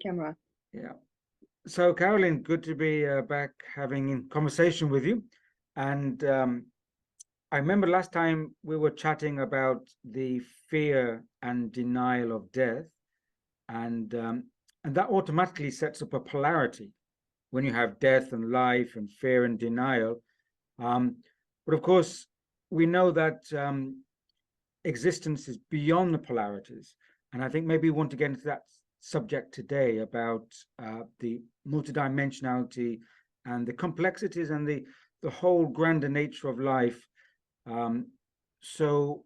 camera. Yeah. So, Carolyn, good to be back having a conversation with you. And I remember last time we were chatting about the fear and denial of death, and um, and that automatically sets up a polarity when you have death and life and fear and denial. Um, but of course, we know that existence is beyond the polarities. And I think maybe we want to get into that subject today about the multidimensionality and the complexities and the whole grander nature of life. Um, so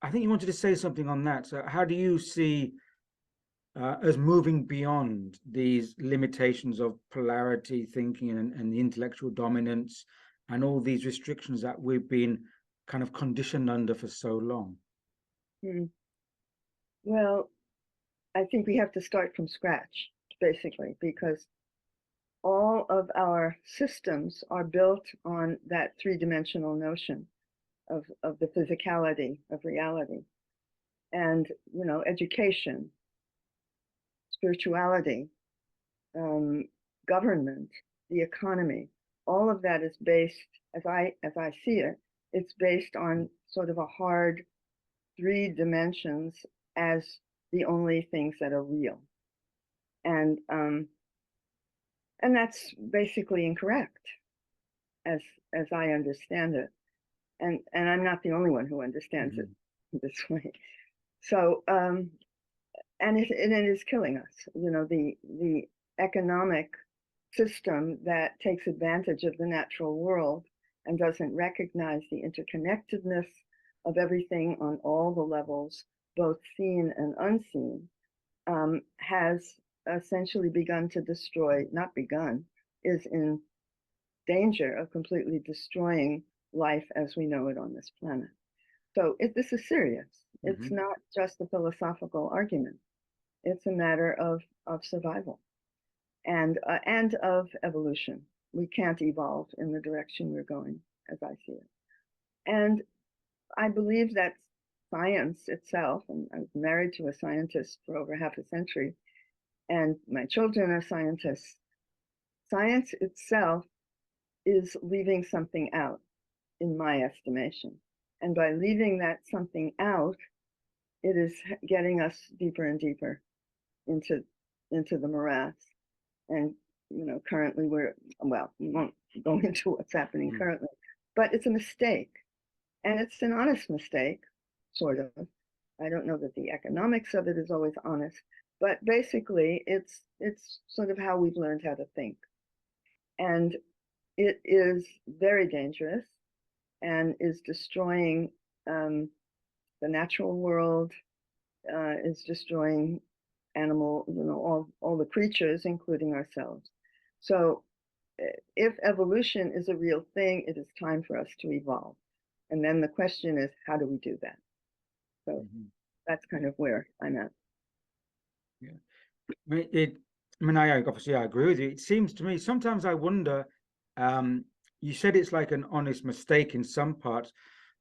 I think you wanted to say something on that. So how do you see us moving beyond these limitations of polarity thinking and the intellectual dominance and all these restrictions that we've been kind of conditioned under for so long? Well, I think we have to start from scratch, basically, because all of our systems are built on that three-dimensional notion of the physicality of reality. And, you know, education, spirituality, government, the economy, all of that is based, as I see it, it's based on sort of a hard 3 dimensions as the only things that are real. And that's basically incorrect, as I understand it. And I'm not the only one who understands it this way. So and it is killing us. You know, the economic system that takes advantage of the natural world and doesn't recognize the interconnectedness of everything on all the levels, both seen and unseen, has essentially begun to destroy, not begun, is in danger of completely destroying life as we know it on this planet. So this is serious. It's not just a philosophical argument. It's a matter of survival and of evolution. We can't evolve in the direction we're going, as I see it. And I believe that science itself, and I was married to a scientist for over half a century, and my children are scientists. Science itself is leaving something out, in my estimation. And by leaving that something out, it is getting us deeper and deeper into the morass. And, you know, currently we won't go into what's happening currently, but it's a mistake. And it's an honest mistake, sort of. I don't know that the economics of it is always honest, but basically it's sort of how we've learned how to think. And it is very dangerous and is destroying the natural world, is destroying animal, you know, all the creatures, including ourselves. So if evolution is a real thing, it is time for us to evolve. And then the question is, how do we do that? So that's kind of where I'm at. Yeah. I obviously I agree with you. It seems to me, sometimes I wonder, you said it's like an honest mistake in some parts.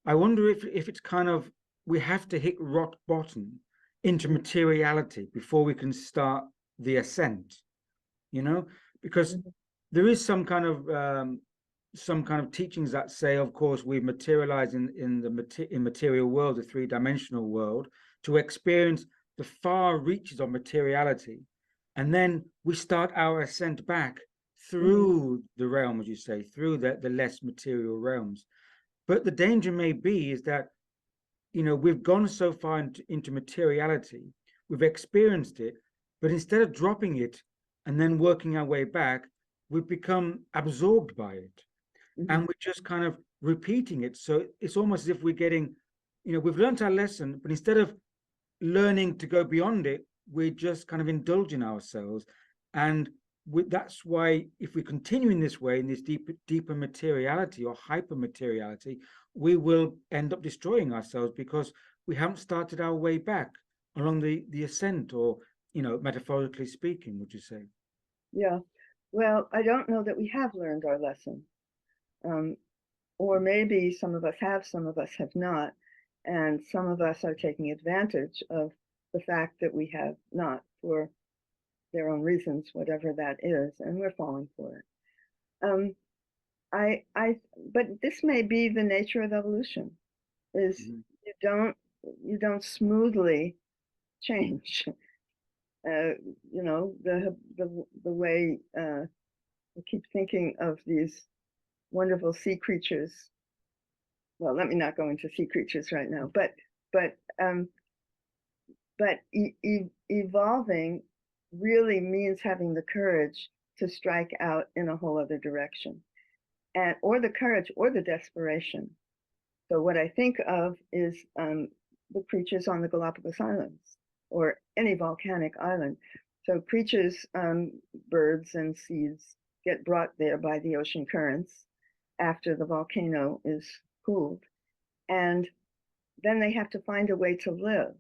I wonder if it's kind of, we have to hit rock bottom into materiality before we can start the ascent, you know, because there is some kind of teachings that say, of course, we materialize in the immaterial world, the three-dimensional world, to experience the far reaches of materiality, and then we start our ascent back through the realm, as you say, through the less material realms. But the danger may be is that, you know, we've gone so far into materiality, we've experienced it, but instead of dropping it and then working our way back, we've become absorbed by it. And we're just kind of repeating it. So it's almost as if we're getting, you know, we've learned our lesson, but instead of learning to go beyond it, we're just kind of indulging ourselves. And that's why if we continue in this way, in this deeper materiality or hyper materiality, we will end up destroying ourselves because we haven't started our way back along the ascent, or, you know, metaphorically speaking, would you say? Yeah. Well, I don't know that we have learned our lesson. Or maybe some of us have, some of us have not. And some of us are taking advantage of the fact that we have not for their own reasons, whatever that is, and we're falling for it. But this may be the nature of evolution, is you don't smoothly change. You know, the way I keep thinking of these wonderful sea creatures. Well, let me not go into sea creatures right now, but evolving really means having the courage to strike out in a whole other direction, and or the courage or the desperation. So what I think of is the creatures on the Galapagos Islands or any volcanic island. So creatures, birds and seeds get brought there by the ocean currents after the volcano is cooled. And then they have to find a way to live.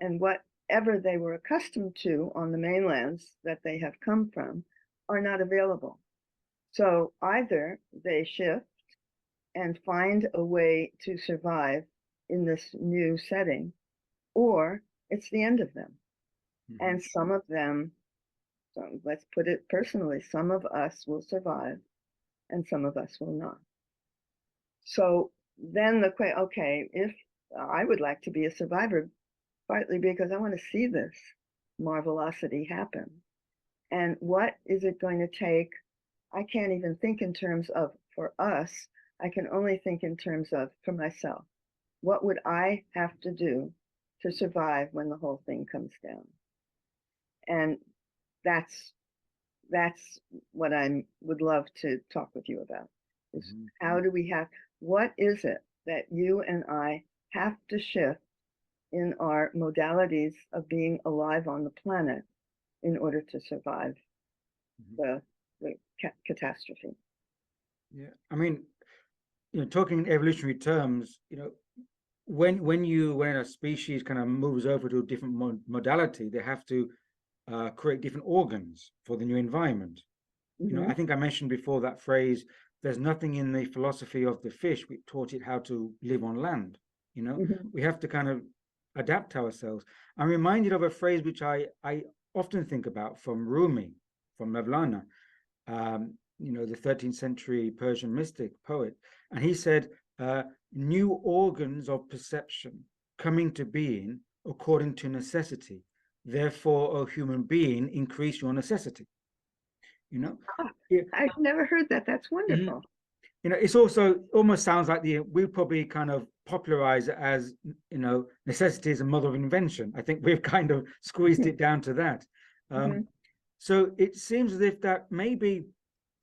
And whatever they were accustomed to on the mainlands that they have come from are not available. So either they shift and find a way to survive in this new setting, or it's the end of them. And some of them, so let's put it personally, some of us will survive and some of us will not. So then okay, if I would like to be a survivor, partly because I want to see this marvelosity happen. And what is it going to take? I can't even think in terms of for us. I can only think in terms of for myself. What would I have to do to survive when the whole thing comes down? And that's what I would love to talk with you about. Is how do we have, what is it that you and I have to shift in our modalities of being alive on the planet in order to survive the catastrophe? Yeah, I mean, you know, talking in evolutionary terms, you know, when a species kind of moves over to a different modality, they have to create different organs for the new environment. You know, I think I mentioned before that phrase, there's nothing in the philosophy of the fish which taught it how to live on land. You know, we have to kind of adapt ourselves. I'm reminded of a phrase which I often think about from Rumi, from Mevlana, you know, the 13th century Persian mystic poet. And he said, new organs of perception coming to being according to necessity. Therefore, O human being, increase your necessity. You know, I've never heard that. That's wonderful. You know, it's also almost sounds like we probably kind of popularize it as, you know, necessity is a mother of invention. I think we've kind of squeezed it down to that. So it seems as if that maybe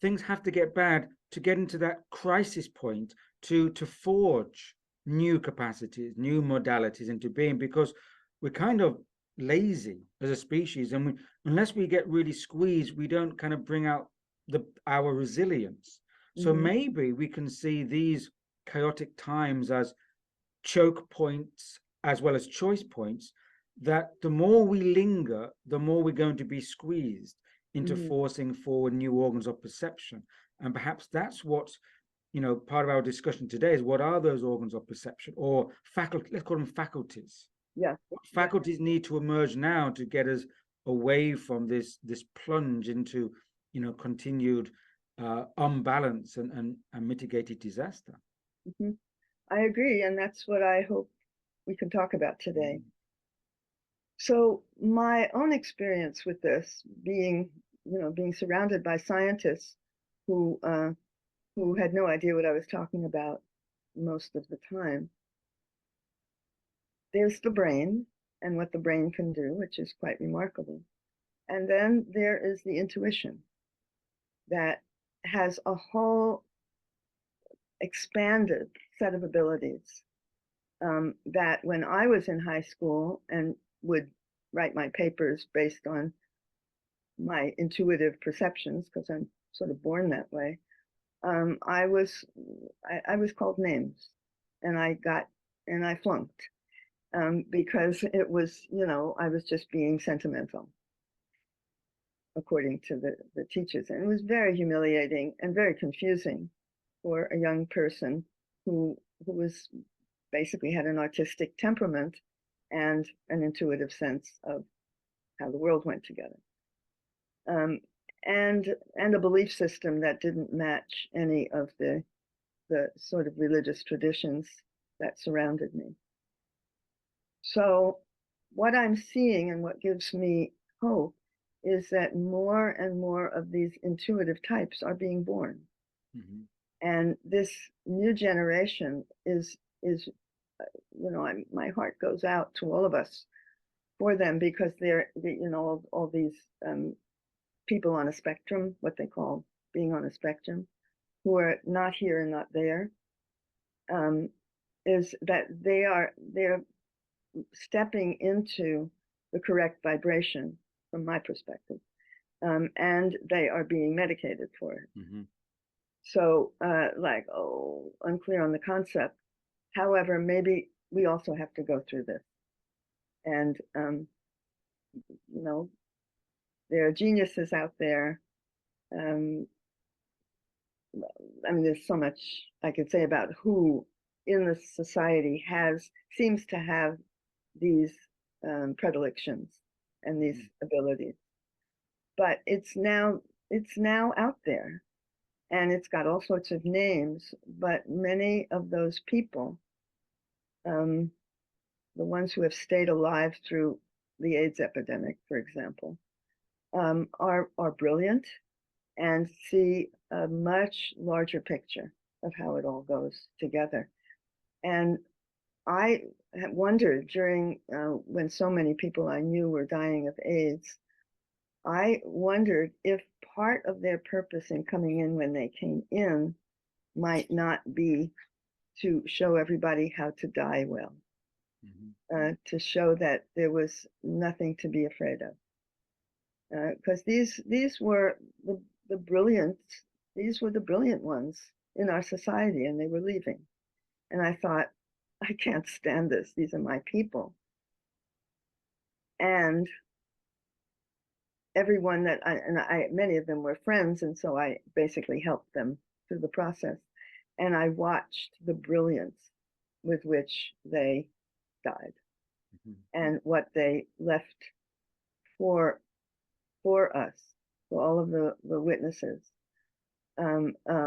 things have to get bad to get into that crisis point to forge new capacities, new modalities into being, because we're kind of lazy as a species, and unless we get really squeezed, we don't kind of bring out our resilience. So maybe we can see these chaotic times as choke points as well as choice points, that the more we linger, the more we're going to be squeezed into forcing forward new organs of perception. And perhaps that's what, you know, part of our discussion today is, what are those organs of perception, or faculty, let's call them faculties. Yeah. What faculties need to emerge now to get us away from this plunge into, you know, continued unbalance and mitigated disaster? I agree, and that's what I hope we can talk about today. So my own experience with this, being surrounded by scientists who had no idea what I was talking about most of the time. There's the brain and what the brain can do, which is quite remarkable. And then there is the intuition that has a whole expanded set of abilities that when I was in high school and would write my papers based on my intuitive perceptions, because I'm sort of born that way, I was called names, and I flunked because it was, you know, I was just being sentimental, according to the teachers. And it was very humiliating and very confusing for a young person who was basically had an artistic temperament and an intuitive sense of how the world went together. and a belief system that didn't match any of the sort of religious traditions that surrounded me. So what I'm seeing and what gives me hope is that more and more of these intuitive types are being born. Mm-hmm. And this new generation is my heart goes out to all of us for them, because they're all these people on a spectrum, what they call being on a spectrum, who are not here and not there, is that they're stepping into the correct vibration from my perspective, and they are being medicated for it. Mm-hmm. So unclear on the concept. However, maybe we also have to go through this, and there are geniuses out there. I mean, there's so much I could say about who in the society seems to have these predilections and these abilities, but it's now out there, and it's got all sorts of names. But many of those people, the ones who have stayed alive through the AIDS epidemic, for example, are brilliant and see a much larger picture of how it all goes together. And I wondered during when so many people I knew were dying of AIDS, I wondered if part of their purpose in coming in when they came in might not be to show everybody how to die well, to show that there was nothing to be afraid of. Because these were the brilliant ones in our society, and they were leaving. And I thought, I can't stand this. These are my people. And everyone many of them were friends, and so I basically helped them through the process. And I watched the brilliance with which they died, and what they left for us, for all of the witnesses,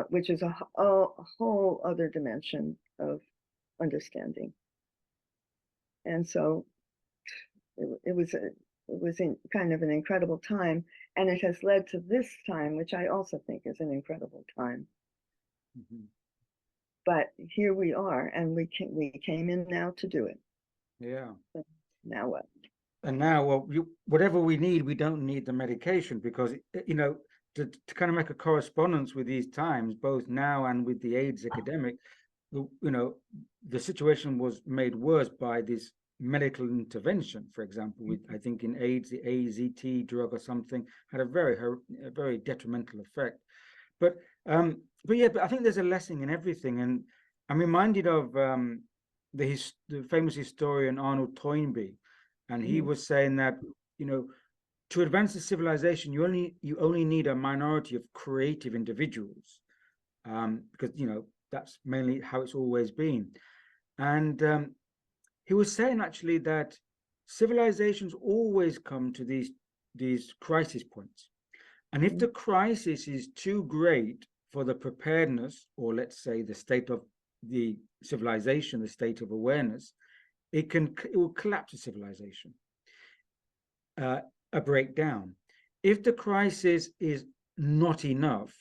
which is a whole other dimension of understanding. And so it was kind of an incredible time, and it has led to this time, which I also think is an incredible time. But here we are, and we came in now to do it. Yeah. So now what? And now, well, whatever we need, we don't need the medication, because to kind of make a correspondence with these times, both now and with the AIDS epidemic, the situation was made worse by this medical intervention. For example, with, I think in AIDS, the AZT drug or something had a very detrimental effect. But I think there's a lesson in everything, and I'm reminded of the famous historian Arnold Toynbee, and he was saying that to advance the civilization, you only need a minority of creative individuals, because that's mainly how it's always been. And he was saying actually that civilizations always come to these crisis points, and if the crisis is too great for the preparedness, or let's say the state of the civilization, the state of awareness, it will collapse the civilization, a breakdown. If the crisis is not enough,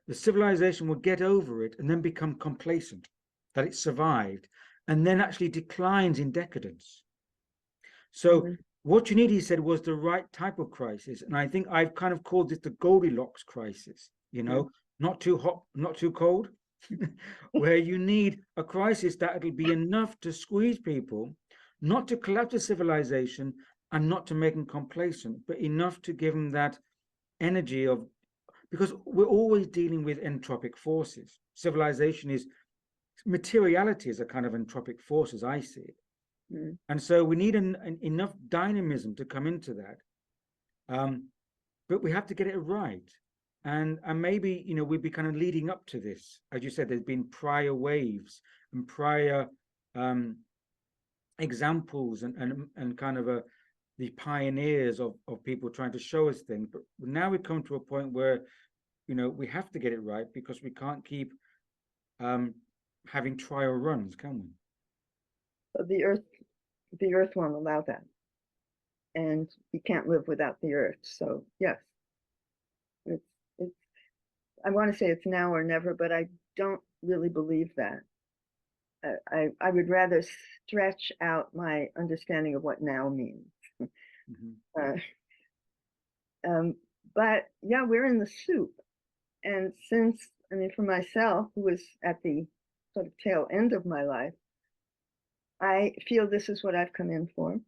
the civilization will get over it and then become complacent that it survived, and then actually declines in decadence. So what you need, he said, was the right type of crisis. And I think I've kind of called it the Goldilocks crisis, not too hot, not too cold, where you need a crisis that will be enough to squeeze people, not to collapse the civilization and not to make them complacent, but enough to give them that energy of, because we're always dealing with entropic forces. Materiality is a kind of entropic force as I see it. And so we need enough dynamism to come into that. But we have to get it right. And maybe, we'd be kind of leading up to this. As you said, there's been prior waves and prior examples and kind of the pioneers of people trying to show us things. But now we've come to a point where, you know, we have to get it right because we can't keep having trial runs, can we? The earth won't allow that, and we can't live without the earth. So yes, it's I want to say it's now or never, but I don't really believe that. I would rather stretch out my understanding of what now means. Mm-hmm. But yeah, we're in the soup. And since, I mean, for myself, who was at the sort of tail end of my life, I feel this is what I've come in for.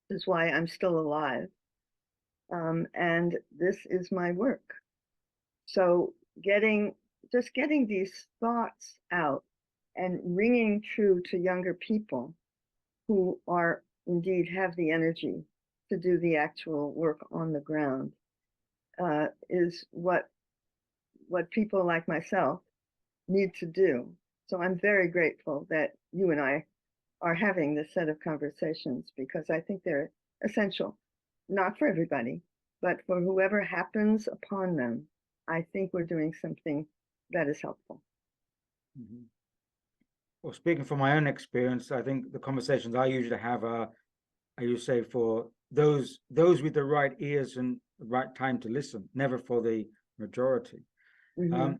This is why I'm still alive. And this is my work. So just getting these thoughts out and ringing true to younger people who are indeed have the energy to do the actual work on the ground is what people like myself need to do. So I'm very grateful that you and I are having this set of conversations, because I think they're essential, not for everybody, but for whoever happens upon them. I think we're doing something that is helpful. Mm-hmm. Well, speaking from my own experience, I think the conversations I usually have are, I usually say, for those with the right ears and the right time to listen, never for the majority. Mm-hmm.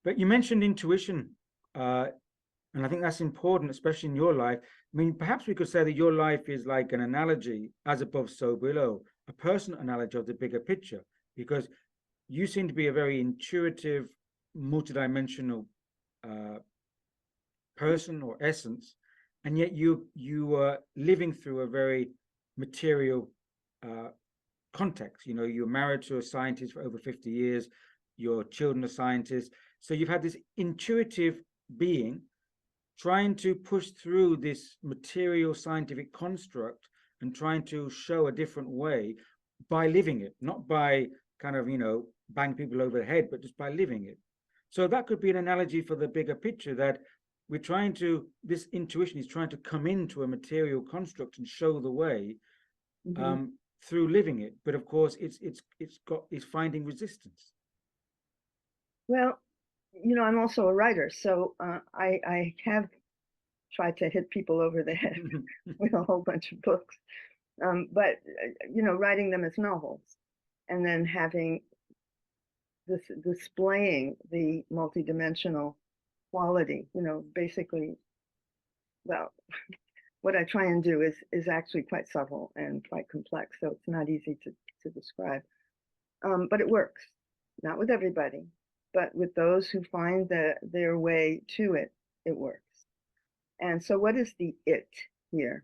But you mentioned intuition, and I think that's important, especially in your life. I mean, perhaps we could say that your life is like an analogy, as above, so below, a personal analogy of the bigger picture, because you seem to be a very intuitive, multidimensional person or essence, and yet you are living through a very material context. You know, you're married to a scientist for over 50 years, your children are scientists, so you've had this intuitive being trying to push through this material scientific construct and trying to show a different way by living it, not by kind of, you know, bang people over the head, but just by living it. So that could be an analogy for the bigger picture, that we're trying to, this intuition is trying to come into a material construct and show the way through living it. But of course, it's finding resistance. Well, you know, I'm also a writer, so I have tried to hit people over the head with a whole bunch of books, but you know, writing them as novels, and then having this displaying the multidimensional quality. You know, basically, well, what I try and do is actually quite subtle and quite complex, so it's not easy to describe, but it works. Not with everybody, but with those who find their way to it, it works. And so what is the it here?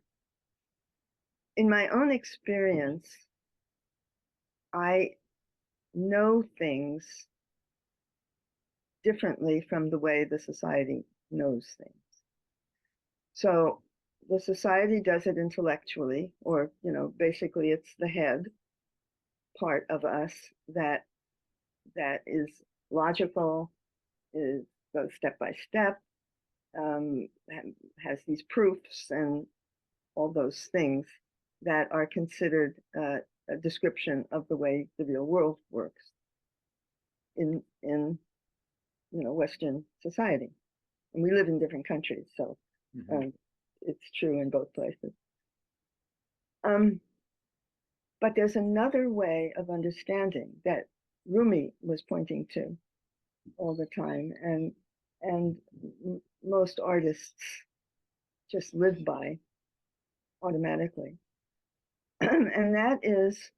In my own experience, I know things differently from the way the society knows things. So the society does it intellectually, or, you know, basically it's the head part of us that is logical, goes step by step, has these proofs and all those things that are considered a description of the way the real world works in you know, Western society. And we live in different countries, so it's true in both places. But there's another way of understanding that Rumi was pointing to all the time, and most artists just live by automatically. And that is,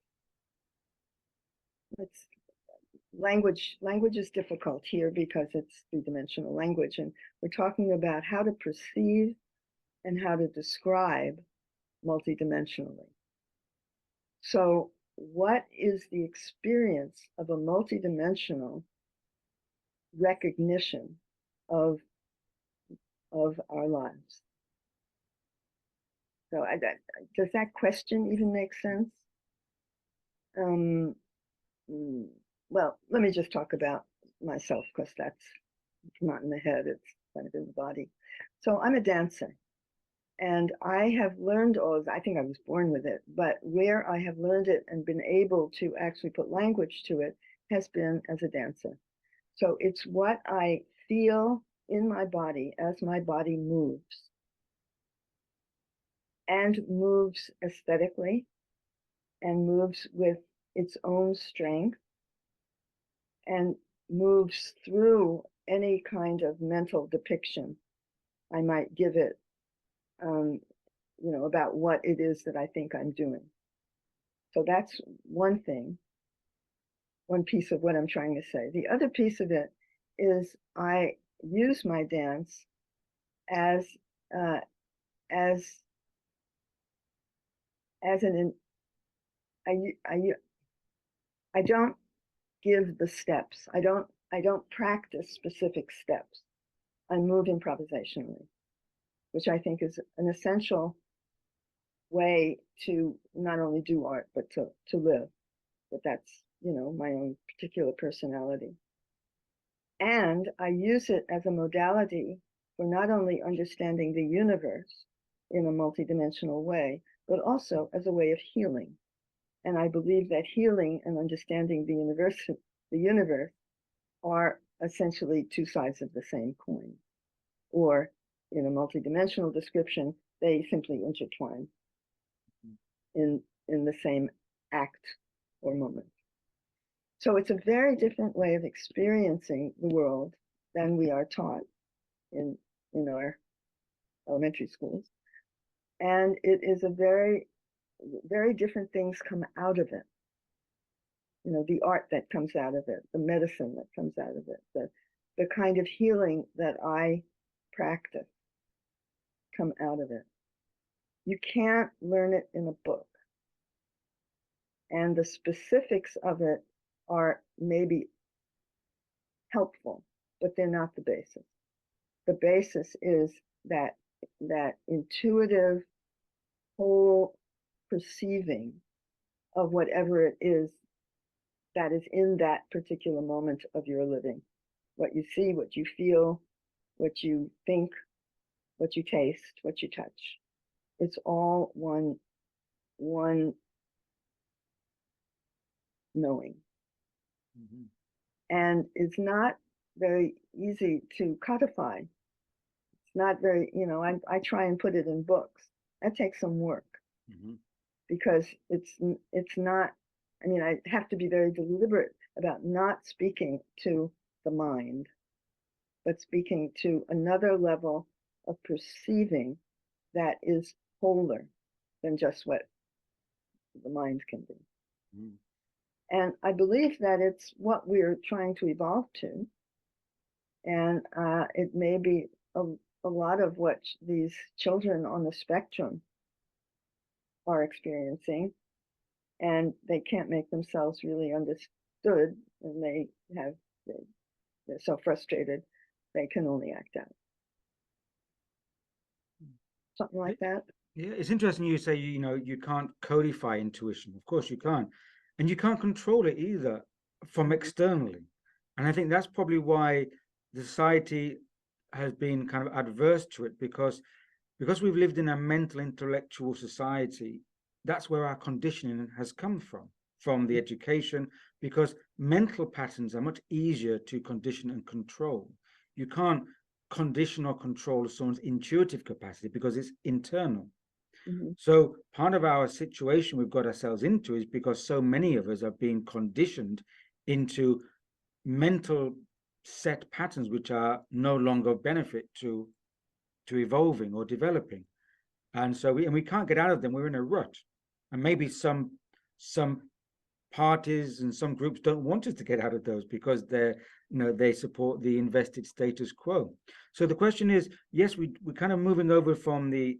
language is difficult here because it's three-dimensional language, and we're talking about how to perceive and how to describe multidimensionally. So what is the experience of a multidimensional recognition of our lives? So does that question even make sense? Well, let me just talk about myself, because that's not in the head, it's kind of in the body. So I'm a dancer, And I have learned all of, I think I was born with it, but where I have learned it and been able to actually put language to it has been as a dancer. So it's what I feel in my body as my body moves, and moves aesthetically, and moves with its own strength, and moves through any kind of mental depiction I might give it, about what it is that I think I'm doing. So that's one thing, one piece of what I'm trying to say. The other piece of it is I use my dance as as an I don't give the steps. I don't practice specific steps. I move improvisationally, which I think is an essential way to not only do art, but to live. But that's, my own particular personality. And I use it as a modality for not only understanding the universe in a multidimensional way, but also as a way of healing. And I believe that healing and understanding the universe are essentially two sides of the same coin. Or in a multidimensional description, they simply intertwine in the same act or moment. So it's a very different way of experiencing the world than we are taught in our elementary schools. And it is a very, very different things come out of it. The art that comes out of it, the medicine that comes out of it, the kind of healing that I practice come out of it. You can't learn it in a book. And the specifics of it are maybe helpful, but they're not the basis. The basis is that intuitive whole perceiving of whatever it is that is in that particular moment of your living. What you see, what you feel, what you think, what you taste, what you touch. It's all one knowing. Mm-hmm. And it's not very easy to codify. It's not very, I try and put it in books. That takes some work. Mm-hmm. Because it's not, I have to be very deliberate about not speaking to the mind, but speaking to another level of perceiving that is wholer than just what the mind can be. Mm. And I believe that it's what we're trying to evolve to. And it may be a lot of what these children on the spectrum are experiencing, and they can't make themselves really understood, and they're so frustrated they can only act out. Something like that. Yeah, it's interesting you say, you can't codify intuition. Of course you can't. And you can't control it either from externally. And I think that's probably why the society has been kind of adverse to it, because we've lived in a mental intellectual society. That's where our conditioning has come from the education, because mental patterns are much easier to condition and control. You can't condition or control someone's intuitive capacity because it's internal. Mm-hmm. So part of our situation we've got ourselves into is because so many of us are being conditioned into mental set patterns which are no longer benefit to evolving or developing. And so we can't get out of them. We're in a rut. And maybe some parties and some groups don't want us to get out of those because they support the invested status quo. So the question is, yes, we're kind of moving over from the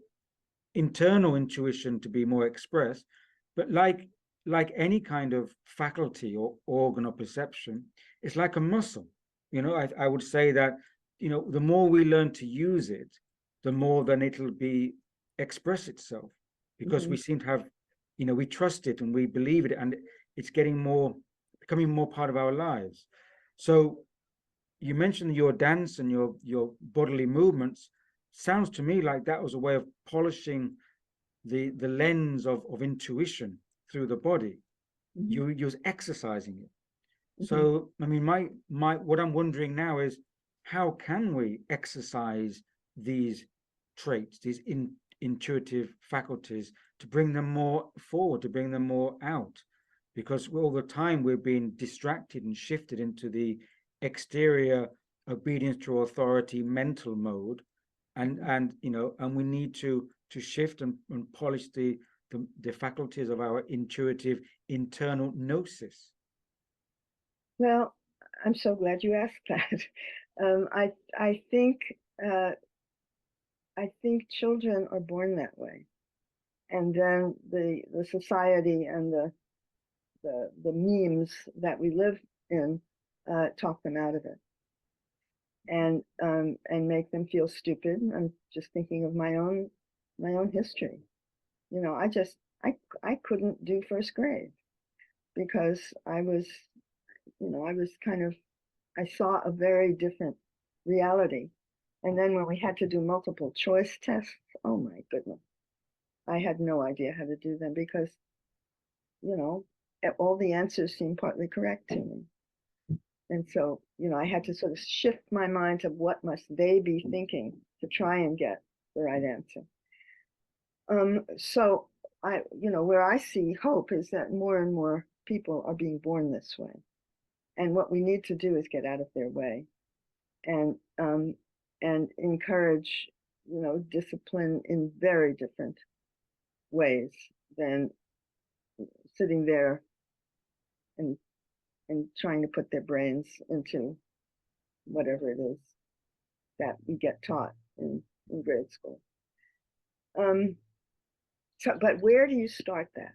internal intuition to be more expressed, but like any kind of faculty or organ or perception, it's like a muscle. I would say that the more we learn to use it, the more then it'll be express itself, because we seem to have, we trust it and we believe it, and it's becoming more part of our lives. So you mentioned your dance and your bodily movements. sounds to me like that was a way of polishing the lens of intuition through the body. Mhm. You was exercising it. Mhm. So I mean, my what I'm wondering now is, how can we exercise these traits, these intuitive faculties, to bring them more forward, to bring them more out? Because all the time we're being distracted and shifted into the exterior obedience to authority mental mode, and you know, and we need to shift and polish the faculties of our intuitive internal gnosis. Well, I'm so glad you asked that. I think uh, I think children are born that way, and then the society and the memes that we live in talk them out of it, and make them feel stupid. I'm just thinking of my own history. You know, I couldn't do first grade because I was, you know, I was kind of, I saw a very different reality. And then when we had to do multiple choice tests, oh my goodness, I had no idea how to do them because, you know, all the answers seemed partly correct to me. And so, you know, I had to sort of shift my mind to what must they be thinking to try and get the right answer. So you know, where I see hope is that more and more people are being born this way. And what we need to do is get out of their way and encourage, you know, discipline in very different ways than sitting there and trying to put their brains into whatever it is that we get taught in grade school. So, but where do you start that?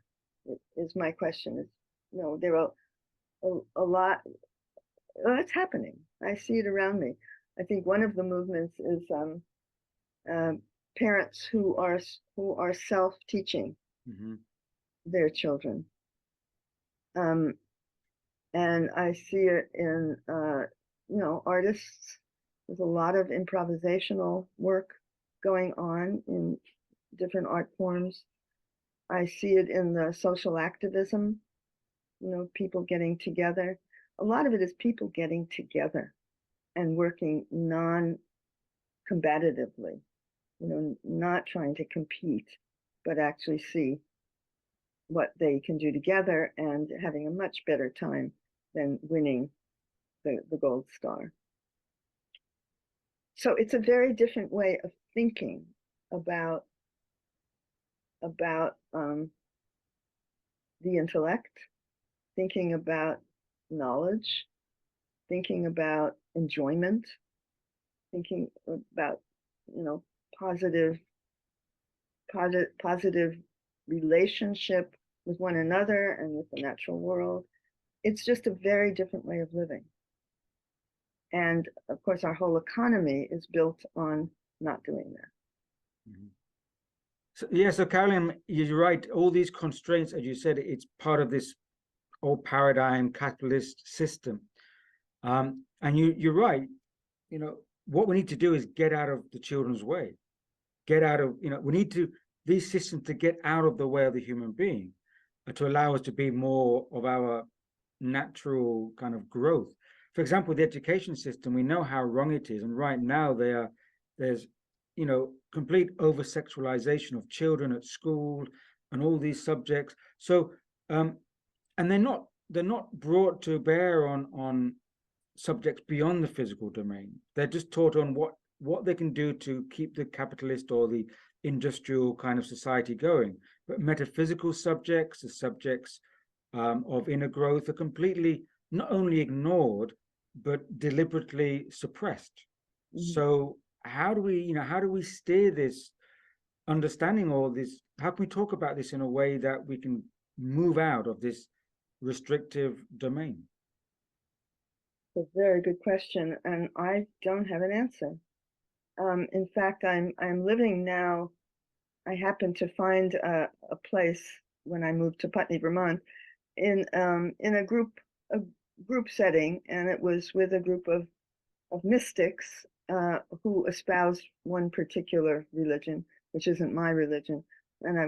Is my question. Is, you know, there are a lot. Well, it's happening. I see it around me. I think one of the movements is parents who are self-teaching their children, and I see it in you know, artists. There's a lot of improvisational work going on in different art forms. I see it in the social activism, you know, people getting together. A lot of it is people getting together and working non-combatively, you know, not trying to compete, but actually see what they can do together and having a much better time than winning the gold star. So it's a very different way of thinking about the intellect, thinking about knowledge, thinking about enjoyment, thinking about, you know, positive relationship with one another and with the natural world. It's just a very different way of living. And of course, our whole economy is built on not doing that. So, yeah, so Carolyn, you're right. All these constraints, as you said, it's part of this old paradigm capitalist system. And you're right. You know, what we need to do is get out of the children's way. Get out of, you know, we need to, these systems to get out of the way of the human being, to allow us to be more of our natural kind of growth. For example, the education system, we know how wrong it is. And right now there's, you know, complete over sexualization of children at school and all these subjects. So, and they're not brought to bear on subjects beyond the physical domain. They're just taught on what they can do to keep the capitalist or the industrial kind of society going. But metaphysical subjects, the subjects of inner growth, are completely not only ignored but deliberately suppressed. So how do we steer this understanding all this? How can we talk about this in a way that we can move out of this restrictive domain? A very good question, and I don't have an answer. In fact, I'm living now. I happened to find a place when I moved to Putney, Vermont, in a group setting, and it was with a group of mystics who espouse one particular religion, which isn't my religion, and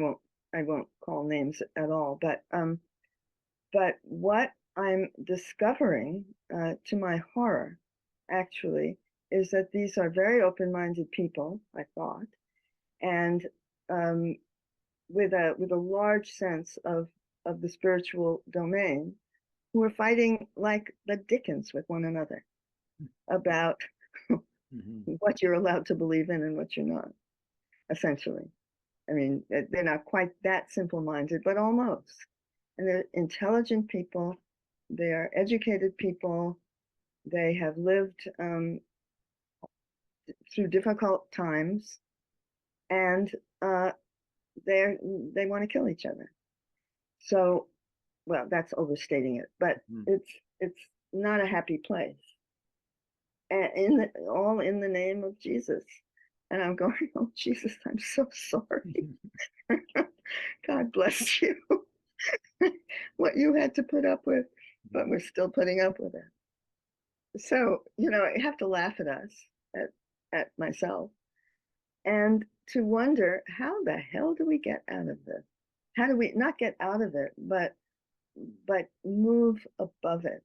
I won't call names at all. But what I'm discovering, to my horror, actually, is that these are very open-minded people, I thought, and with a large sense of the spiritual domain, who are fighting like the dickens with one another about what you're allowed to believe in and what you're not, essentially. I mean, they're not quite that simple-minded, but almost. And they're intelligent people, they are educated people, they have lived through difficult times, and they want to kill each other. So, well, that's overstating it, but it's not a happy place. And all in the name of Jesus. And I'm going, oh, Jesus, I'm so sorry. God bless you. What you had to put up with, but we're still putting up with it. So, I have to laugh at us, at myself, and to wonder, how the hell do we get out of this? How do we not get out of it, but move above it?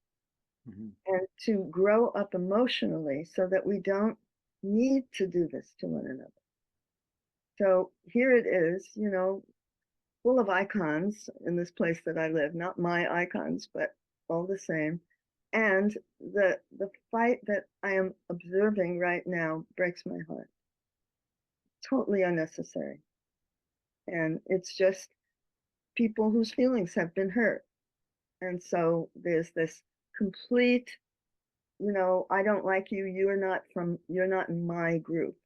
And to grow up emotionally so that we don't need to do this to one another. So here it is, full of icons in this place that I live, not my icons, but all the same. And the fight that I am observing right now breaks my heart. Totally unnecessary. And it's just people whose feelings have been hurt. And so there's this complete, I don't like you, you're not in my group.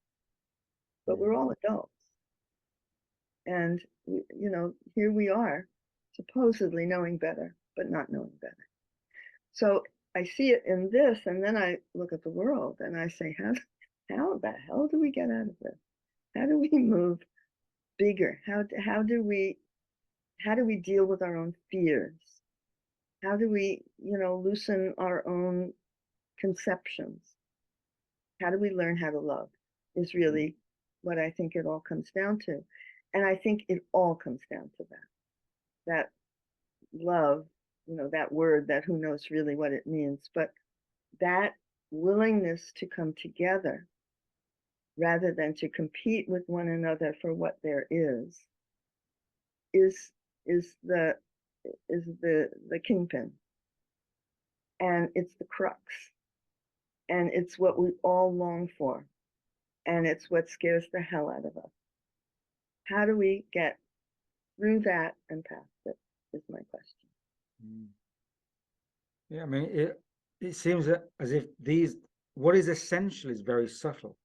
But we're all adults. And, here we are, supposedly knowing better, but not knowing better. So I see it in this, and then I look at the world and I say, how the hell do we get out of this? How do we move bigger? How do we deal with our own fears? How do we, loosen our own conceptions? How do we learn how to love is really what I think it all comes down to. And I think it all comes down to that love, that word that who knows really what it means, but that willingness to come together rather than to compete with one another for what there is the kingpin. And it's the crux. And it's what we all long for. And it's what scares the hell out of us. How do we get through that and past it, is my question. Yeah, I mean, it seems as if what is essential is very subtle.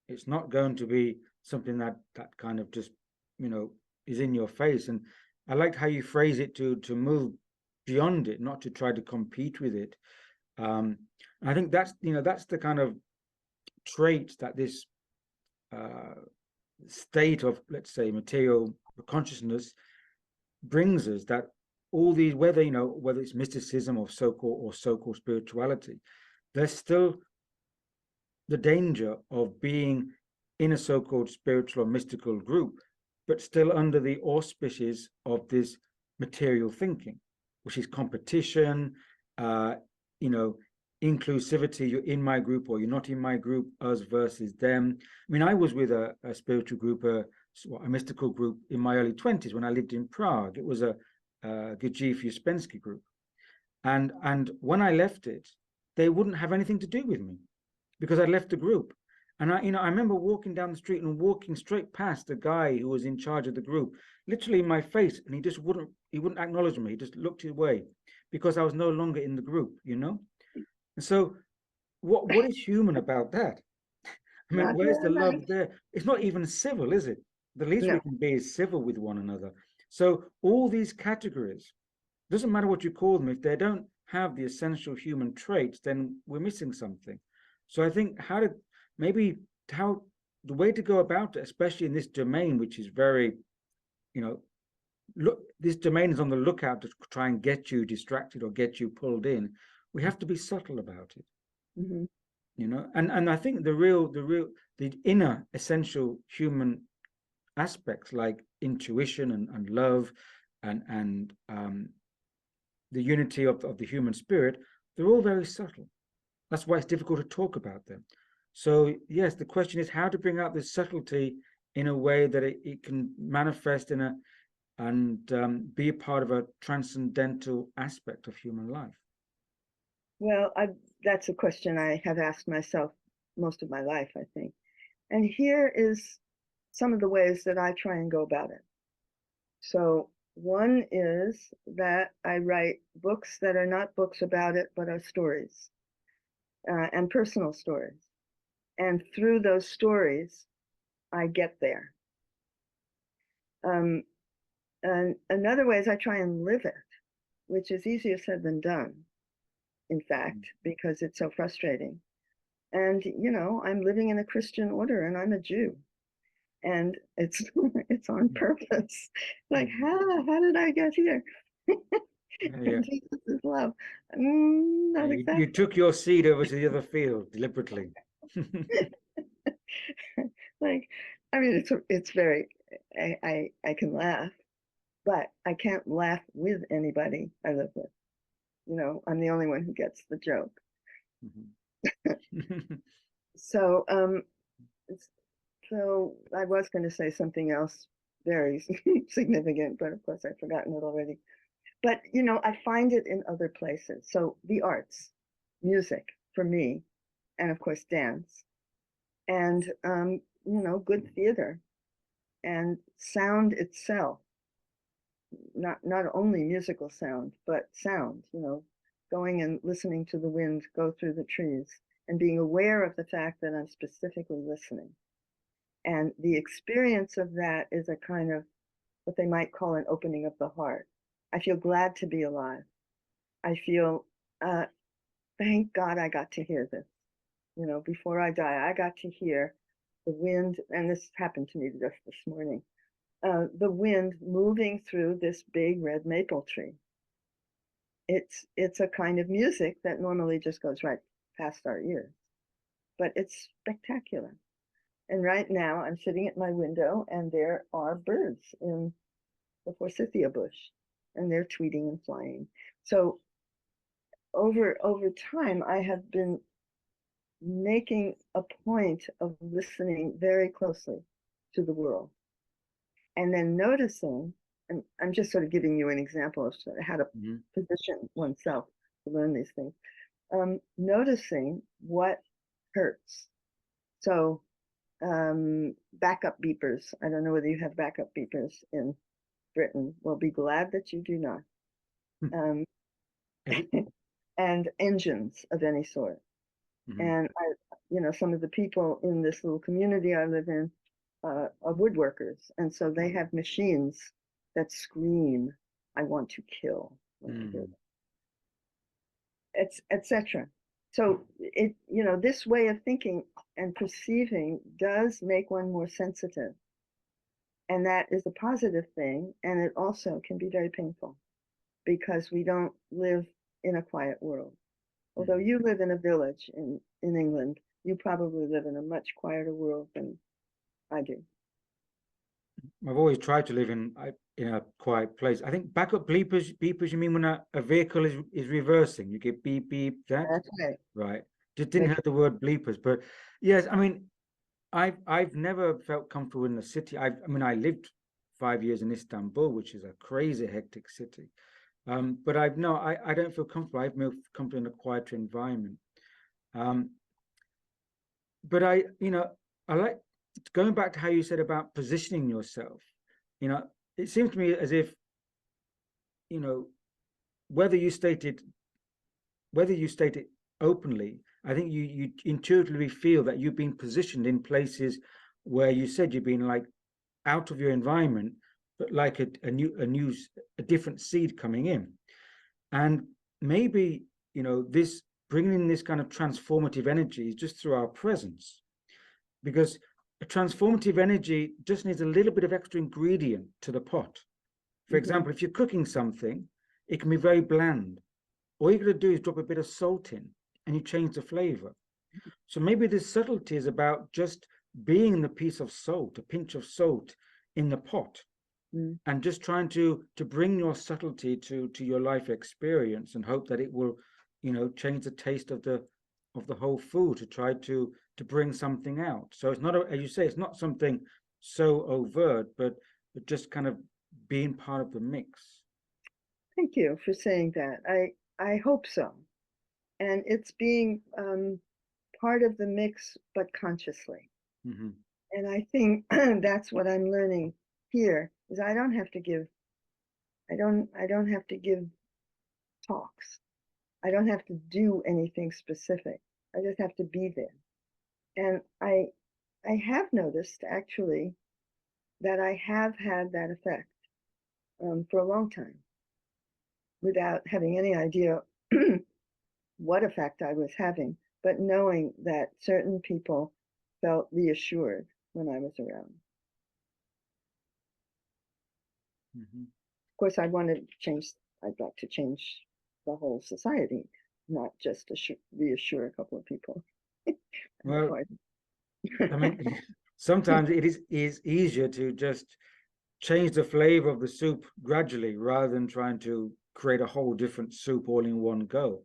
It's not going to be something that kind of just, is in your face. And I liked how you phrase it to move beyond it, not to try to compete with it. I think that's the kind of trait that this state of, let's say, material consciousness brings us, that all these, whether it's mysticism or so-called spirituality, there's still the danger of being in a so-called spiritual or mystical group, but still under the auspices of this material thinking, which is competition, inclusivity. You're in my group or you're not in my group, us versus them. I mean, I was with a spiritual group, a mystical group in my early 20s when I lived in Prague. It was a Gurdjieff Uspensky group. And when I left it, they wouldn't have anything to do with me because I'd left the group. And I remember walking down the street and walking straight past the guy who was in charge of the group, literally in my face, and he wouldn't acknowledge me. He just looked away because I was no longer in the group, And so what is human about that? I mean, where's the love there? It's not even civil, is it? The least we can be is civil with one another. So all these categories, doesn't matter what you call them, if they don't have the essential human traits, then we're missing something. So I think the way to go about it, especially in this domain, which is very, this domain is on the lookout to try and get you distracted or get you pulled in. We have to be subtle about it. you know, and I think the inner essential human aspects like intuition and love and the unity of the human spirit, they're all very subtle. That's why it's difficult to talk about them. So yes, the question is how to bring out this subtlety in a way that it can manifest in a and be a part of a transcendental aspect of human life. Well, that's a question I have asked myself most of my life, I think. And here is some of the ways that I try and go about it. So one is that I write books that are not books about it, but are stories and personal stories. And through those stories, I get there. And another way is I try and live it, which is easier said than done, in fact, because it's so frustrating. And, you know, I'm living in a Christian order and I'm a Jew. And it's on purpose. Like, how did I get here? Yeah. Jesus is love. Not exactly. You took your seed over to the other field deliberately. Like, I mean, it's very, I can laugh, but I can't laugh with anybody I live with. You know, I'm the only one who gets the joke. So, so I was going to say something else very significant, but of course I've forgotten it already. But, you know, I find it in other places. So the arts, music for me, and of course dance, and, you know, good theater and sound itself, not only musical sound, but sound, you know, going and listening to the wind go through the trees and being aware of the fact that I'm specifically listening. And the experience of that is a kind of what they might call an opening of the heart. I feel glad to be alive. I feel, thank God I got to hear this. You know, before I die, I got to hear the wind, and this happened to me just this morning, the wind moving through this big red maple tree. It's a kind of music that normally just goes right past our ears, but it's spectacular. And right now I'm sitting at my window and there are birds in the forsythia bush and they're tweeting and flying. So over time, I have been making a point of listening very closely to the world and then noticing, and I'm just sort of giving you an example of how to position oneself to learn these things, noticing what hurts. So backup beepers. I don't know whether you have backup beepers in Britain. Well, be glad that you do not. And engines of any sort. And you know, some of the people in this little community I live in are woodworkers, and so they have machines that scream, "I want to kill," etc. So it, you know, this way of thinking and perceiving does make one more sensitive, and that is a positive thing. And it also can be very painful because we don't live in a quiet world. Although you live in a village in England, you probably live in a much quieter world than I do. I've always tried to live in a quiet place. I think backup beepers, you mean when a vehicle is reversing, you get beep, beep, that? That's right. Right. Just didn't have the word bleepers, but yes, I mean, I've never felt comfortable in the city. I mean, I lived 5 years in Istanbul, which is a crazy hectic city. But I don't feel comfortable. I've moved comfortable in a quieter environment. But I like going back to how you said about positioning yourself. You know, it seems to me as if, you know, whether you state it openly, I think you intuitively feel that you've been positioned in places where you said you've been like out of your environment, but like a different seed coming in. And maybe, you know, this bringing in this kind of transformative energy is just through our presence, because a transformative energy just needs a little bit of extra ingredient to the pot. For example, if you're cooking something, it can be very bland. All you got to do is drop a bit of salt in and you change the flavor. So maybe this subtlety is about just being the piece of salt, a pinch of salt in the pot, and just trying to bring your subtlety to your life experience, and hope that it will, change the taste of the whole food, to try to bring something out. So it's not, as you say, it's not something so overt, but just kind of being part of the mix. Thank you for saying that. I hope so. And it's being part of the mix, but consciously. Mm-hmm. And I think that's what I'm learning here, is I don't have to give talks. I don't have to do anything specific. I just have to be there. And I have noticed actually that I have had that effect for a long time, without having any idea what effect I was having, but knowing that certain people felt reassured when I was around. Mm-hmm. Of course, I'd like to change the whole society, not just to reassure a couple of people. Well, I mean, sometimes it is easier to just change the flavor of the soup gradually, rather than trying to create a whole different soup all in one go.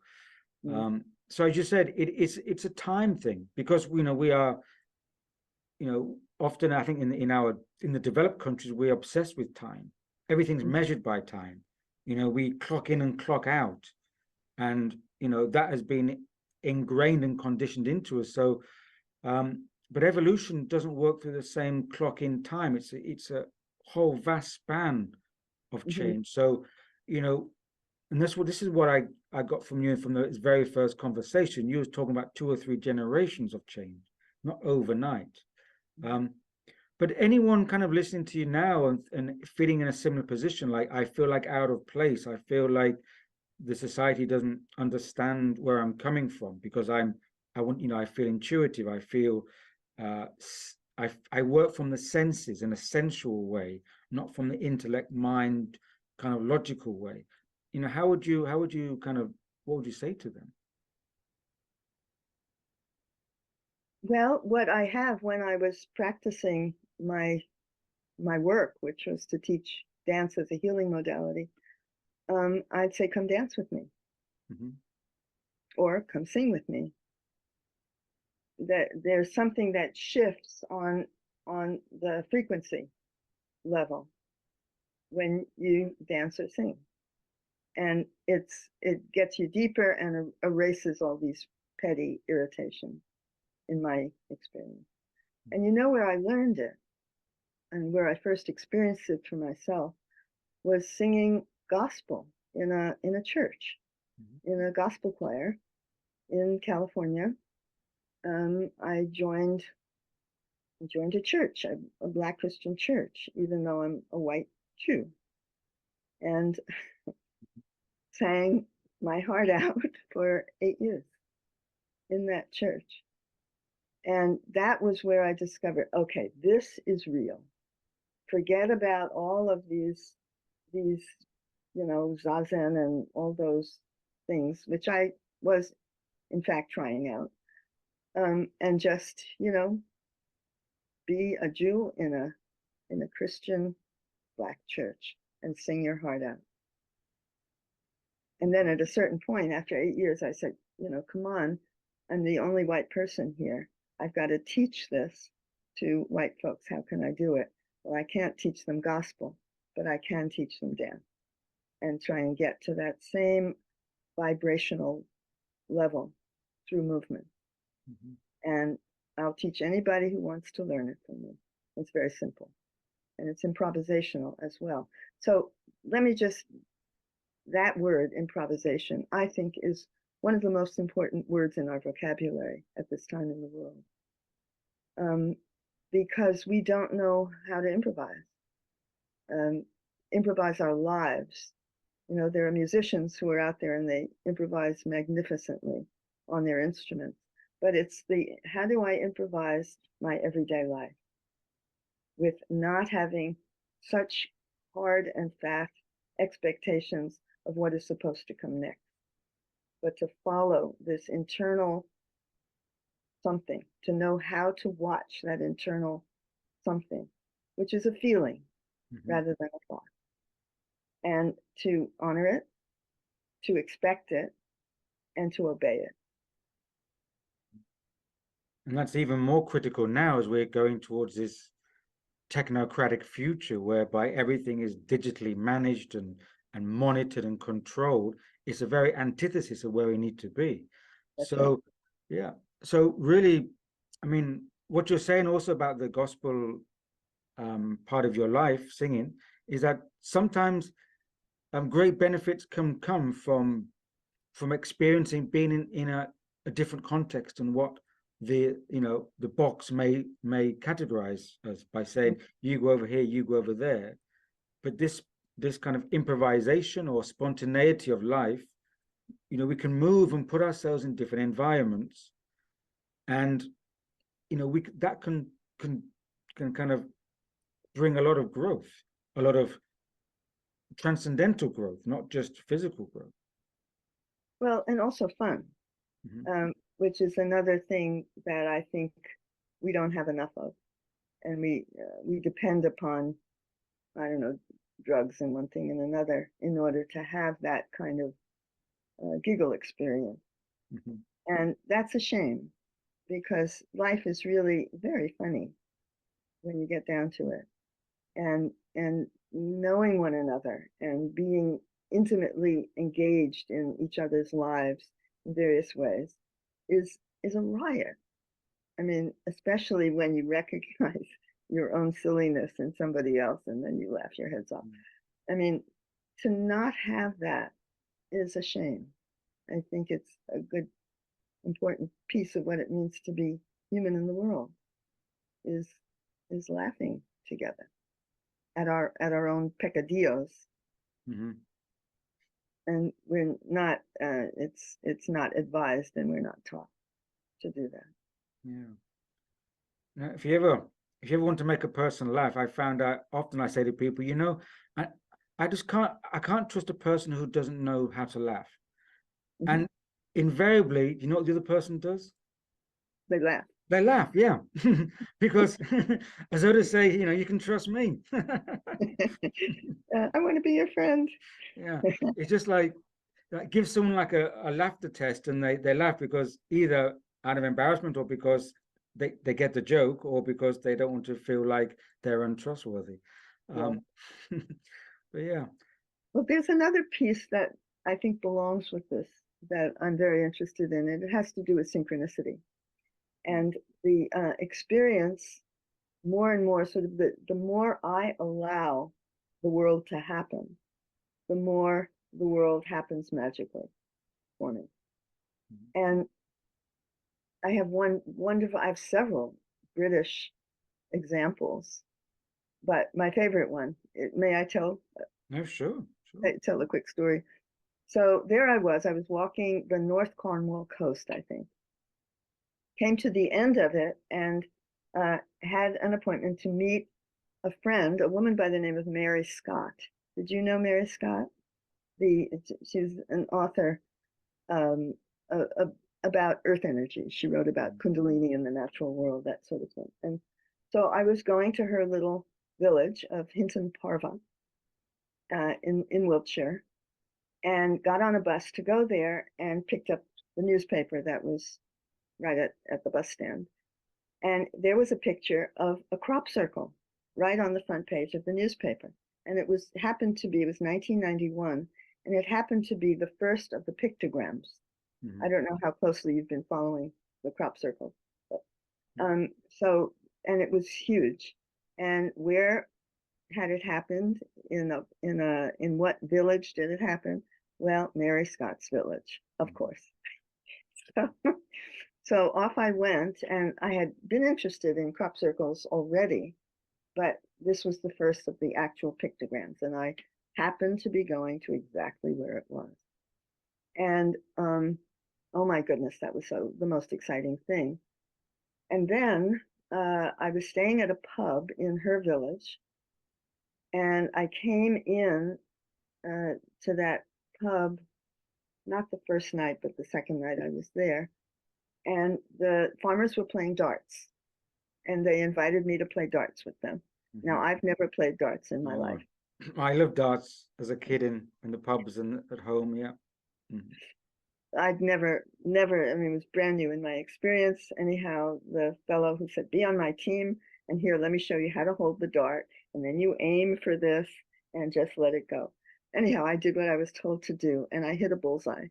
So as you said, it's a time thing, because we are, often, I think, in the developed countries, we're obsessed with time. Everything's measured by time. We clock in and clock out, and that has been ingrained and conditioned into us. So but evolution doesn't work through the same clock in time. It's a whole vast span of change. So, and this is what I got from you from the very first conversation. You was talking about 2 or 3 generations of change, not overnight. But anyone kind of listening to you now and feeling in a similar position, like, I feel like out of place, I feel like the society doesn't understand where I'm coming from, because I feel intuitive, I feel I work from the senses in a sensual way, not from the intellect mind kind of logical way. How would you what would you say to them? Well, what I have, when I was practicing my work, which was to teach dance as a healing modality, I'd say, come dance with me, or come sing with me. That there's something that shifts on the frequency level when you dance or sing, and it gets you deeper and erases all these petty irritations, in my experience. And where I learned it, and where I first experienced it for myself, was singing gospel in a church, in a gospel choir in California. I joined a church, a Black Christian church, even though I'm a white Jew, and sang my heart out for 8 years in that church. And that was where I discovered, okay, this is real. Forget about all of these zazen and all those things, which I was in fact trying out, and just be a Jew in a Christian Black church and sing your heart out. And then at a certain point, after 8 years, I said, come on, I'm the only white person here. I've got to teach this to white folks. How can I do it? Well, I can't teach them gospel, but I can teach them dance, and try and get to that same vibrational level through movement. And I'll teach anybody who wants to learn it from me. It's very simple. And it's improvisational as well. So that word, improvisation, I think, is one of the most important words in our vocabulary at this time in the world. Because we don't know how to improvise. Improvise our lives. There are musicians who are out there and they improvise magnificently on their instruments. But it's how do I improvise my everyday life with not having such hard and fast expectations of what is supposed to come next, but to follow this internal something, to know how to watch that internal something, which is a feeling rather than a thought, and to honor it, to expect it, and to obey it. And that's even more critical now as we're going towards this technocratic future whereby everything is digitally managed and monitored and controlled. It's a very antithesis of where we need to be. That's So, right. yeah. So really, I mean, what you're saying also about the gospel part of your life, singing, is that sometimes great benefits can come from experiencing being in a different context and what the the box may categorize us by saying you go over here, you go over there. But this kind of improvisation or spontaneity of life, we can move and put ourselves in different environments, and we that can kind of bring a lot of growth, a lot of transcendental growth, not just physical growth. Well, and also fun, which is another thing that I think we don't have enough of, and we depend upon, I don't know, drugs and one thing and another in order to have that kind of giggle experience. And that's a shame, because life is really very funny when you get down to it. And knowing one another and being intimately engaged in each other's lives in various ways is a riot. I mean, especially when you recognize your own silliness in somebody else and then you laugh your heads off. I mean, to not have that is a shame. I think it's a good, important piece of what it means to be human in the world, is laughing together at our own peccadillos. And we're not, it's not advised, and we're not taught to do that. Yeah. Now, if you ever want to make a person laugh, I found out often I say to people, I just can't trust a person who doesn't know how to laugh. And invariably, you know what the other person does? They laugh. They laugh, yeah. Because as though to say, you can trust me. I want to be your friend. Yeah. It's just like give someone like a laughter test, and they laugh because either out of embarrassment or because they get the joke, or because they don't want to feel like they're untrustworthy. Yeah. But yeah. Well, there's another piece that I think belongs with this that I'm very interested in, and it has to do with synchronicity. And the experience more and more, sort of the more I allow the world to happen, the more the world happens magically for me. And I have I have several British examples, but my favorite one, may I tell? No, sure. Tell a quick story. So there I was walking the North Cornwall coast, I think. Came to the end of it and had an appointment to meet a friend, a woman by the name of Mary Scott. Did you know Mary Scott? She's an author about earth energy. She wrote about Kundalini in the natural world, that sort of thing. And so I was going to her little village of Hinton Parva in Wiltshire, and got on a bus to go there, and picked up the newspaper that was right at the bus stand. And there was a picture of a crop circle right on the front page of the newspaper. And it was 1991, and it happened to be the first of the pictograms. I don't know how closely you've been following the crop circle, but so, and it was huge. And where had it happened? In what village did it happen? Well, Mary Scott's village, of course. So off I went, and I had been interested in crop circles already, but this was the first of the actual pictograms, and I happened to be going to exactly where it was. And oh my goodness, that was the most exciting thing. And then I was staying at a pub in her village, and I came in to that pub, not the first night, but the second night I was there. and the farmers were playing darts, and they invited me to play darts with them. Now, I've never played darts in my Oh, life. I loved darts as a kid in the pubs and at home. Yeah. Mhm. I'd never, I mean, it was brand new in my experience. Anyhow, the fellow who said, be on my team, and here, let me show you how to hold the dart, and then you aim for this and just let it go. Anyhow, I did what I was told to do, and I hit a bullseye.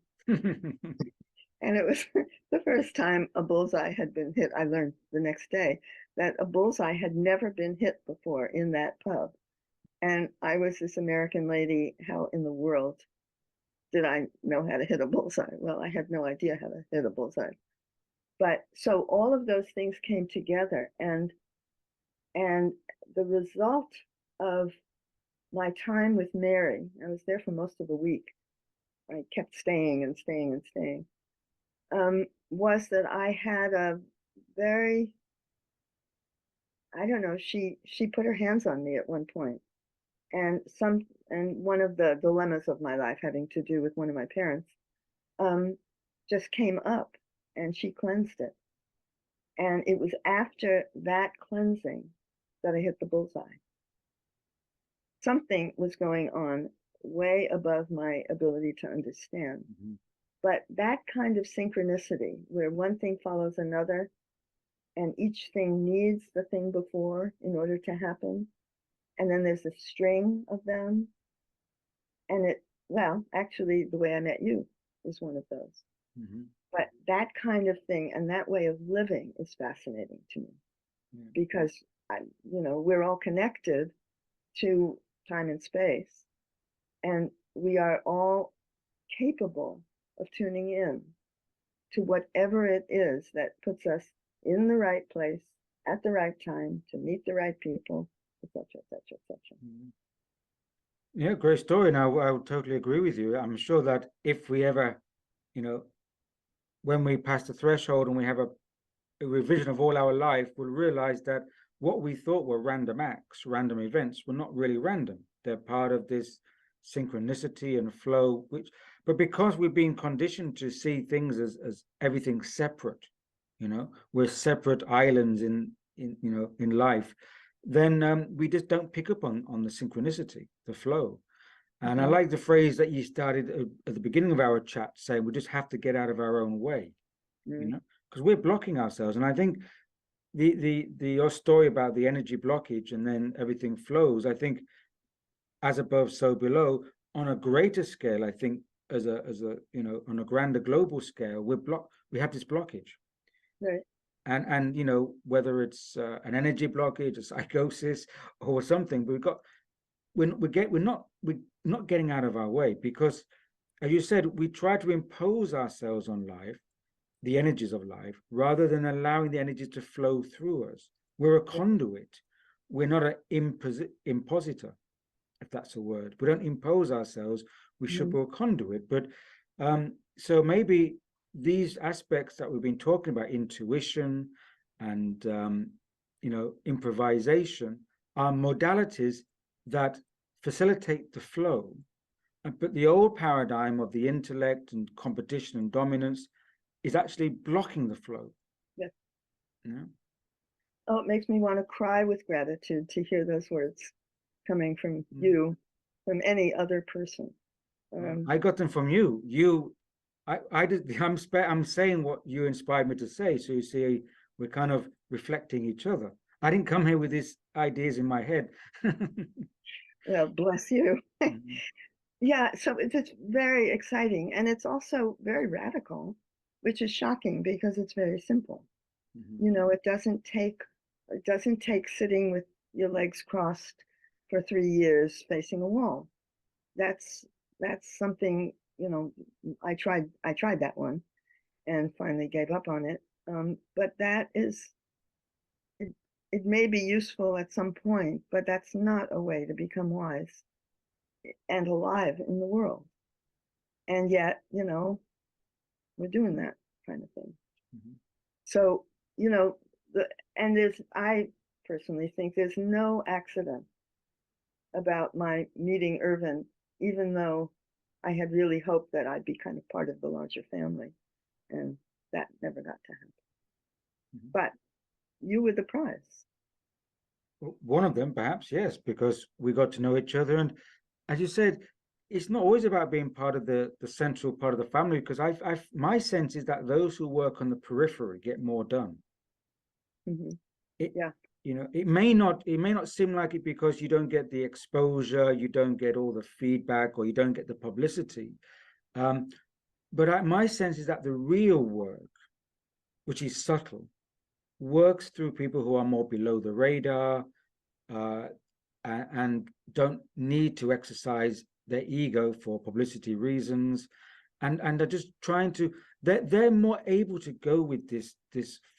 And it was the first time a bullseye had been hit. I learned the next day that a bullseye had never been hit before in that pub. And I was this American lady. How in the world did I know how to hit a bullseye? Well, I had no idea how to hit a bullseye. But so all of those things came together, and the result of my time with Mary, I was there for most of the week. I kept staying and staying and staying. Was that I had a very, I don't know, she put her hands on me at one point, and one of the dilemmas of my life having to do with one of my parents just came up, and she cleansed it. And it was after that cleansing that I hit the bullseye. Something was going on way above my ability to understand. But that kind of synchronicity, where one thing follows another, and each thing needs the thing before in order to happen, and then there's a string of them, and well, actually, the way I met you was one of those. But that kind of thing and that way of living is fascinating to me, because we're all connected to time and space, and we are all capable of tuning in to whatever it is that puts us in the right place at the right time to meet the right people, etc., etc., etc. Yeah, great story. And I would totally agree with you. I'm sure that if we ever, when we pass the threshold and we have a revision of all our life, we'll realize that what we thought were random acts, random events, were not really random. They're part of this synchronicity and flow, but because we've been conditioned to see things as everything separate, we're separate islands in life, then we just don't pick up on the synchronicity, the flow. And I like the phrase that you started at the beginning of our chat, saying we just have to get out of our own way, because we're blocking ourselves. And I think your story about the energy blockage and then everything flows, I think as above, so below, on a greater scale, I think as a on a grander global scale, we have this blockage. Right. And whether it's an energy blockage, a psychosis, or something, but we're not getting out of our way, because, as you said, we try to impose ourselves on life, the energies of life, rather than allowing the energies to flow through us. We're a conduit. We're not an impositor, if that's a word. We don't impose ourselves. We should be a conduit. But so maybe these aspects that we've been talking about, intuition and improvisation, are modalities that facilitate the flow. But the old paradigm of the intellect and competition and dominance is actually blocking the flow. Yes. Yeah. Oh, it makes me want to cry with gratitude to hear those words coming from you, from any other person. I got them from you. I'm saying what you inspired me to say. So you see, we're kind of reflecting each other. I didn't come here with these ideas in my head. Well, bless you. Yeah, so it's very exciting, and it's also very radical, which is shocking because it's very simple. It doesn't take sitting with your legs crossed for 3 years facing a wall. That's something, I tried that one and finally gave up on it. But that is, it may be useful at some point, but that's not a way to become wise and alive in the world. And yet, we're doing that kind of thing. So, I personally think there's no accident about my meeting Irvin, even though I had really hoped that I'd be kind of part of the larger family. And that never got to happen. Mhm. But you were the prize. One of them, perhaps, yes, because we got to know each other. And as you said, it's not always about being part of the central part of the family, because my sense is that those who work on the periphery get more done. Hmm. It, Yeah. it may not seem like it because you don't get the exposure, you don't get all the feedback, or you don't get the publicity. But my sense is that the real work, which is subtle, works through people who are more below the radar, and don't need to exercise their ego for publicity reasons, and are just trying to, they're more able to go with this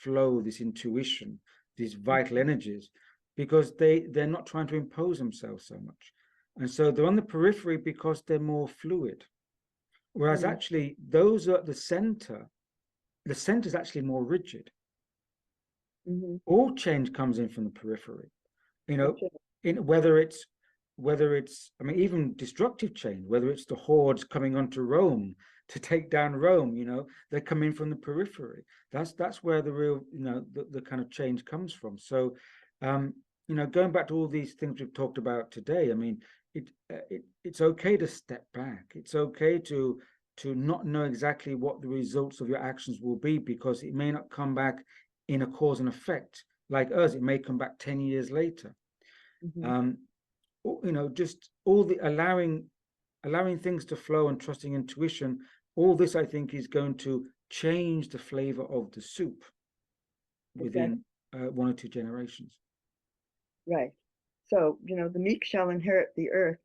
flow, this intuition, these vital energies, because they're not trying to impose themselves so much, and so they're on the periphery because they're more fluid. Whereas actually those are at the center is actually more rigid. Hmm. All change comes in from the periphery, you know, Okay. in whether it's I mean, even destructive change, whether it's the hordes coming onto Rome to take down Rome, they come in from the periphery. That's where the real, the kind of change comes from. So going back to all these things we've talked about today, I mean, it's okay to step back. It's okay to not know exactly what the results of your actions will be, because it may not come back in a cause and effect like us. It may come back 10 years later. Hmm. Just all the allowing things to flow and trusting intuition. All this, I think, is going to change the flavor of the soup within Exactly. 1 or 2 generations. Right. So, the meek shall inherit the earth,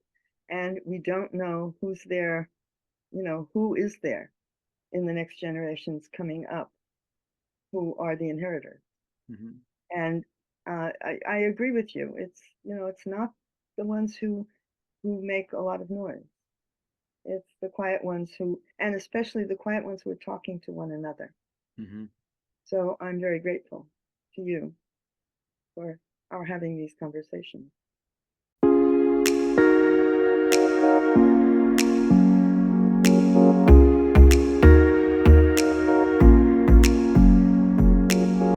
and we don't know who's there, who is there in the next generations coming up, who are the inheritors. Mm-hmm. And I agree with you. It's not the ones who make a lot of noise. It's the quiet ones and especially the quiet ones who are talking to one another. Mm-hmm. So I'm very grateful to you for our having these conversations.